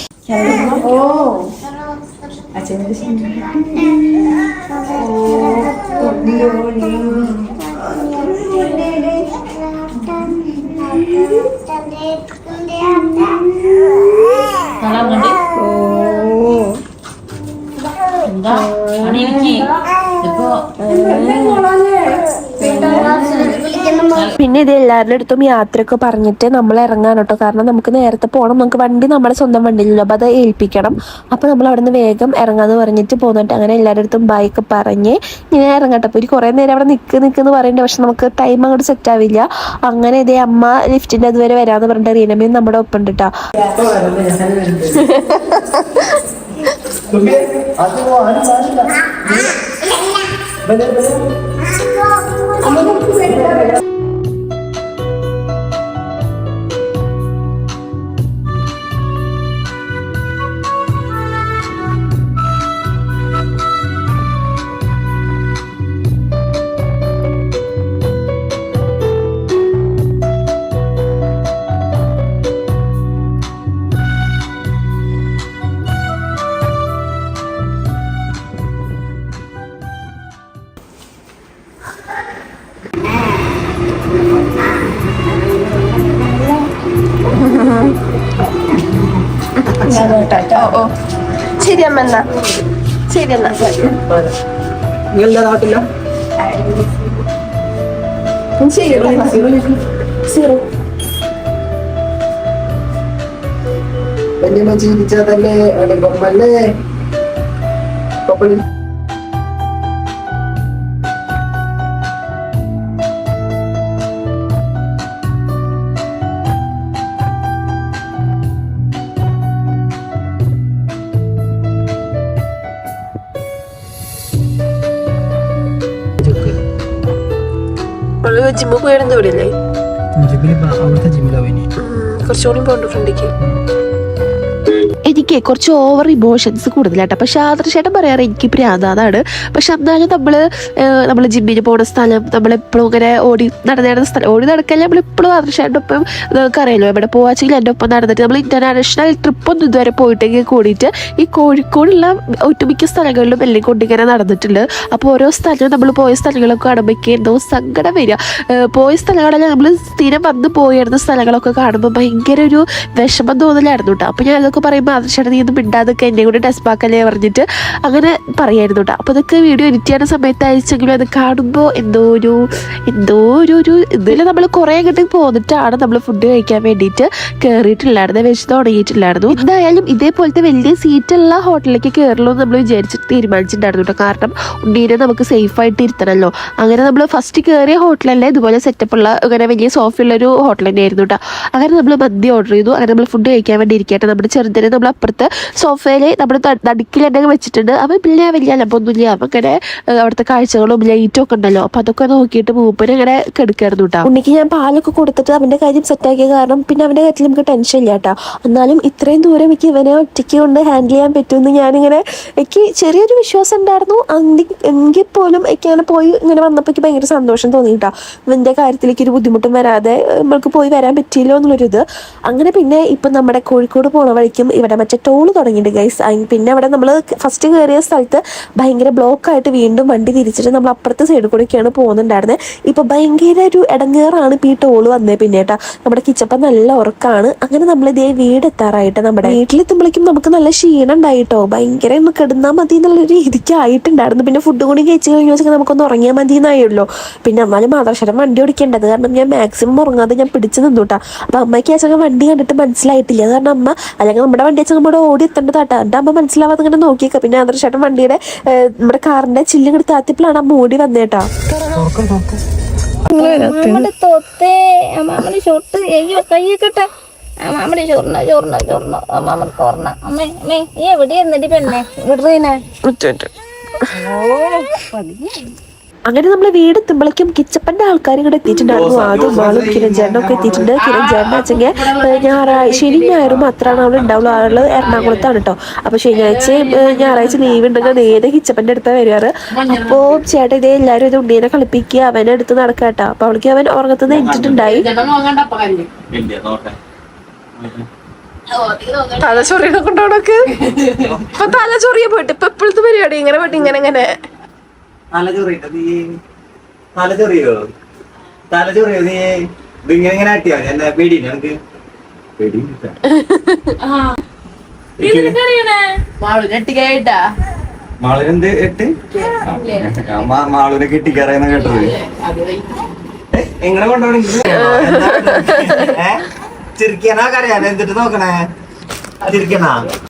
പിന്നെ ഇത് എല്ലാവരുടെ അടുത്തും യാത്രയൊക്കെ പറഞ്ഞിട്ട് നമ്മൾ ഇറങ്ങാൻ കേട്ടോ. കാരണം നമുക്ക് നേരത്തെ പോകണം, നമുക്ക് വണ്ടി നമ്മുടെ സ്വന്തം വണ്ടിയിലല്ലോ, അപ്പോൾ അത് ഏൽപ്പിക്കണം. അപ്പോൾ നമ്മൾ അവിടെ നിന്ന് വേഗം ഇറങ്ങാന്ന് പറഞ്ഞിട്ട് പോകുന്നുണ്ട്. അങ്ങനെ എല്ലാവരുടെ അടുത്തും ബൈക്ക് പറഞ്ഞ് ഇങ്ങനെ ഇറങ്ങട്ടെ. അപ്പോൾ ഒരു കുറേ നേരം അവിടെ നിൽക്കുന്നു പറയുന്നുണ്ട്. പക്ഷെ നമുക്ക് ടൈം അങ്ങോട്ട് സെറ്റ് ആവില്ല. അങ്ങനെ ഇതേ അമ്മ ലിഫ്റ്റിൻ്റെ അതുവരെ വരാമെന്ന് പറഞ്ഞിട്ട് റീനമ്മയും നമ്മുടെ ഒപ്പം ഉണ്ട് കേട്ടോ. ഓ ശരി അമ്മ എന്നാ ശരി എന്നാ സീറോ ജീവിച്ചതല്ലേ ബൊമ്മല്ലേ ജിമ്മ് പോയായിരുന്നു ഇവിടെ അല്ലേ അവിടുത്തെ ജിമ്മിലാവിനി കുറച്ചുകൂടി പോകണ്ടു ഫ്രണ്ടിക്ക്. എനിക്ക് കുറച്ച് ഓവർ ഇമോഷൻസ് കൂടുതലാട്ടോ. പക്ഷെ ആദർശേട്ടൻ പറയാറ് എനിക്ക് പ്രാധാതാണ്. പക്ഷെ എന്നാലും നമ്മൾ ജിമ്മിന് പോകുന്ന സ്ഥലം നമ്മളെപ്പോഴും ഇങ്ങനെ ഓടി നടന്ന സ്ഥലം ഓടി നടക്കല്ലേ നമ്മളെപ്പോഴും ആദർശേട്ടൻ്റെ ഒപ്പം നമുക്കറിയാലോ എവിടെ പോവാച്ചെങ്കിൽ എൻ്റെ ഒപ്പം നടന്നിട്ട് നമ്മൾ ഇന്റർനാഷണൽ ട്രിപ്പൊന്നും ഇതുവരെ പോയിട്ടെങ്കിൽ കൂടിയിട്ട് ഈ കോഴിക്കോടുള്ള ഒട്ടുമിക്ക സ്ഥലങ്ങളിലും എല്ലാം കൊണ്ടിങ്ങനെ നടന്നിട്ടുണ്ട്. അപ്പോൾ ഓരോ സ്ഥലവും നമ്മൾ പോയ സ്ഥലങ്ങളൊക്കെ കാണുമ്പോഴേക്കും എന്തോ സങ്കടം വരിക. പോയ സ്ഥലങ്ങളെല്ലാം നമ്മൾ സ്ഥിരം വന്ന് പോയിരുന്ന സ്ഥലങ്ങളൊക്കെ കാണുമ്പോൾ ഭയങ്കര ഒരു വിഷമം തോന്നലായിരുന്നു കേട്ടോ. അപ്പോൾ ഞാൻ അതൊക്കെ പറയുമ്പോൾ ആദർശേട്ടൻ നീ ഒന്നും മിണ്ടാതൊക്കെ എന്നെ കൂടി ടെസ്പാക്കല്ലേ പറഞ്ഞിട്ട് അങ്ങനെ പറയായിരുന്നു കേട്ടോ. അപ്പോൾ അതൊക്കെ വീഡിയോ എഡിറ്റ് ചെയ്യുന്ന സമയത്ത് അയച്ചെങ്കിലും അത് കാണുമ്പോൾ എന്തോ ഒരു ഇതിൽ നമ്മൾ കുറേ അങ്ങോട്ട് പോന്നിട്ടാണ് നമ്മൾ ഫുഡ് കഴിക്കാൻ വേണ്ടിയിട്ട് കയറിയിട്ടുണ്ടായിരുന്നത്. വെച്ച് തുടങ്ങിയിട്ടില്ലായിരുന്നു. എന്തായാലും ഇതേപോലത്തെ വലിയ സീറ്റുള്ള ഹോട്ടലിലേക്ക് കയറുള്ളൂ നമ്മൾ വിചാരിച്ചിട്ട് തീരുമാനിച്ചിട്ടുണ്ടായിരുന്നു കേട്ടോ. കാരണം ഉണ്ണീനെ നമുക്ക് സേഫായിട്ട് ഇരുത്തണമല്ലോ. അങ്ങനെ നമ്മൾ ഫസ്റ്റ് കയറിയ ഹോട്ടലല്ലേ ഇതുപോലെ സെറ്റപ്പുള്ള അങ്ങനെ വലിയ സോഫയുള്ളൊരു ഹോട്ടൽ തന്നെയായിരുന്നു കേട്ടോ. അങ്ങനെ നമ്മൾ മന്തി ഓർഡർ ചെയ്തു. അങ്ങനെ നമ്മൾ ഫുഡ് കഴിക്കാൻ വേണ്ടി ഇരിക്കട്ടെ. നമ്മുടെ ചെറുതിനെ നമ്മൾ അപ്പുറത്ത് സോഫയിൽ നമ്മുടെ നടുക്കിൽ തന്നെ വെച്ചിട്ടുണ്ട്. അവൻ പിന്നെ വലിയ അലമ്പൊന്നുമില്ല. അപ്പം അങ്ങനെ അവിടുത്തെ കാഴ്ചകളും ലൈറ്റും ഒക്കെ ഉണ്ടല്ലോ. അപ്പം അതൊക്കെ നോക്കിയിട്ട് മൂപ്പര് ഇങ്ങനെ കെടുക്കായിരുന്നു കേട്ടോ. ഉണ്ണിക്ക് ഞാൻ പാലൊക്കെ കൊടുത്തിട്ട് അവൻ്റെ കാര്യം സെറ്റാക്കിയ കാരണം പിന്നെ അവൻ്റെ കാര്യത്തിൽ നമുക്ക് ടെൻഷൻ ഇല്ല കേട്ടോ. എന്നാലും ഇത്രയും ദൂരം എനിക്ക് ഇവനെ ഒറ്റയ്ക്ക് കൊണ്ട് ഹാൻഡിൽ ചെയ്യാൻ പറ്റുമെന്ന് ഞാനിങ്ങനെ എനിക്ക് ചെറിയൊരു വിശ്വാസം ഉണ്ടായിരുന്നു. എങ്കിൽ പോലും എനിക്ക് അങ്ങനെ പോയി ഇങ്ങനെ വന്നപ്പോൾ എനിക്ക് ഭയങ്കര സന്തോഷം തോന്നി കേട്ടോ. ഇവൻ്റെ കാര്യത്തിലേക്ക് ഒരു ബുദ്ധിമുട്ടും വരാതെ നമ്മൾക്ക് പോയി വരാൻ പറ്റിയില്ലോ എന്നുള്ളൊരിത്. അങ്ങനെ പിന്നെ ഇപ്പം നമ്മുടെ കോഴിക്കോട് പോണ വഴിക്കും ഇവിടെ മറ്റേ ടോള് തുടങ്ങിയിട്ടുണ്ട് ഗൈസ്. പിന്നെ അവിടെ നമ്മൾ ഫസ്റ്റ് കയറിയ സ്ഥലത്ത് ഭയങ്കര ബ്ലോക്കായിട്ട് വീണ്ടും വണ്ടി തിരിച്ചിട്ട് നമ്മൾ അപ്പുറത്തെ സൈഡിൽ കൂടെയൊക്കെയാണ് പോകുന്നുണ്ടായിരുന്നത്. ഇപ്പോൾ ഭയങ്കര ഒരു ഇടങ്ങേറാണ് ഇപ്പോൾ ഈ ടോള് വന്നേ പിന്നെ കേട്ടോ. നമ്മുടെ കിച്ചപ്പ നല്ല ഉറക്കാണ്. അങ്ങനെ നമ്മൾ ഇതേ വീടെത്താറായിട്ട് നമ്മുടെ വീട്ടിലെത്തുമ്പോഴേക്കും നമുക്ക് നല്ല ക്ഷീണം ഉണ്ടായിട്ടോ. ഭയങ്കര ഒന്ന് കിടന്നാൽ മതി എന്നുള്ള രീതിക്ക് ആയിട്ടുണ്ടായിരുന്നു. പിന്നെ ഫുഡ് കൂടി കഴിച്ച് കഴിഞ്ഞു വെച്ചാൽ നമുക്കൊന്ന് ഉറങ്ങിയാൽ മതി എന്നായുള്ളൂ. പിന്നെ എന്നാലും ആദർശം വണ്ടി ഓടിക്കേണ്ടത് കാരണം ഞാൻ മാക്സിമം ഉറങ്ങാതെ ഞാൻ പിടിച്ച് നിന്നുട്ടാ. അപ്പം അമ്മയ്ക്ക് അച്ഛൻ വണ്ടി കണ്ടിട്ട് മനസ്സിലായിട്ടില്ല. കാരണം അമ്മ അല്ലെങ്കിൽ നമ്മുടെ വണ്ടി വെച്ചാൽ നമ്മുടെ ഓടി എത്തേണ്ടതാട്ടാ. എൻ്റെ അമ്മ മനസ്സിലാവാതെ ഇങ്ങനെ നോക്കിയേക്കാം. പിന്നെ ആദർശേട്ടൻ വണ്ടിയുടെ നമ്മുടെ കാറിന്റെ ചില്ലും കൂടി താത്തിയപ്പോഴാണ് അമ്മ ഓടി വന്നേട്ടാ. അങ്ങനെ നമ്മൾ വീടെത്തുമ്പോഴേക്കും കിച്ചപ്പന്റെ ആൾക്കാർ ഇവിടെ എത്തിയിട്ടുണ്ടായിരുന്നു. ആദ്യം ആളും കിരൺചേട്ടനൊക്കെ എത്തിയിട്ടുണ്ട്. കിരൺചേട്ടൻ വെച്ചെങ്കിൽ ശനി ഞായറും മാത്രമാണ് അവിടെ ഉണ്ടാവുള്ളൂ. ആള് എറണാകുളത്താണ് കേട്ടോ. അപ്പൊ ശനിയാഴ്ചയും ഞായറാഴ്ച ലീവ് ഉണ്ടെങ്കിൽ നേരെ കിച്ചപ്പന്റെ അടുത്ത് വരികയാറ്. അപ്പോ ചേട്ടൻ ഇതേ എല്ലാവരും ഇത് ഉണ്ണീനെ കളിപ്പിക്കുക അവനെ അടുത്ത് നടക്കാട്ടോ. അപ്പൊ അവൾക്ക് അവൻ ഉറങ്ങത്തുനിന്ന് എണീറ്റിട്ടുണ്ടായി. തലച്ചൊറിയെ കൊണ്ടോണക്ക് ഇപ്പൊ തലച്ചൊറിയെ പോയിട്ട് ഇപ്പൊ എപ്പോഴത്തെ പരിപാടി ഇങ്ങനെ പോയിട്ട് ഇങ്ങനെ തലചൊറിയോ നീ ഇതിങ്ങനെ ആട്ടിയോ എന്നെ പേടിയില്ല എനിക്ക് മാളൂരെന്ത് എട്ട് മാളൂരെ കെട്ടിക്കറിയുന്ന കേട്ടത് എങ്ങനെ കൊണ്ടുപോകണെങ്കിൽ ചിരിക്കാനാ കറിയാൻ എന്നിട്ട് നോക്കണേ.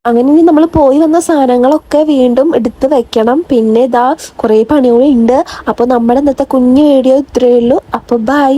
അങ്ങനെ നമ്മൾ പോയി വന്ന സാധനങ്ങളൊക്കെ വീണ്ടും എടുത്ത് വെക്കണം. പിന്നെ ഇതാ കുറേ പണികളുണ്ട്. അപ്പോൾ നമ്മുടെ ഇന്നത്തെ കുഞ്ഞു വീഡിയോ ഇത്രയേ ഉള്ളൂ. അപ്പോൾ ബൈ.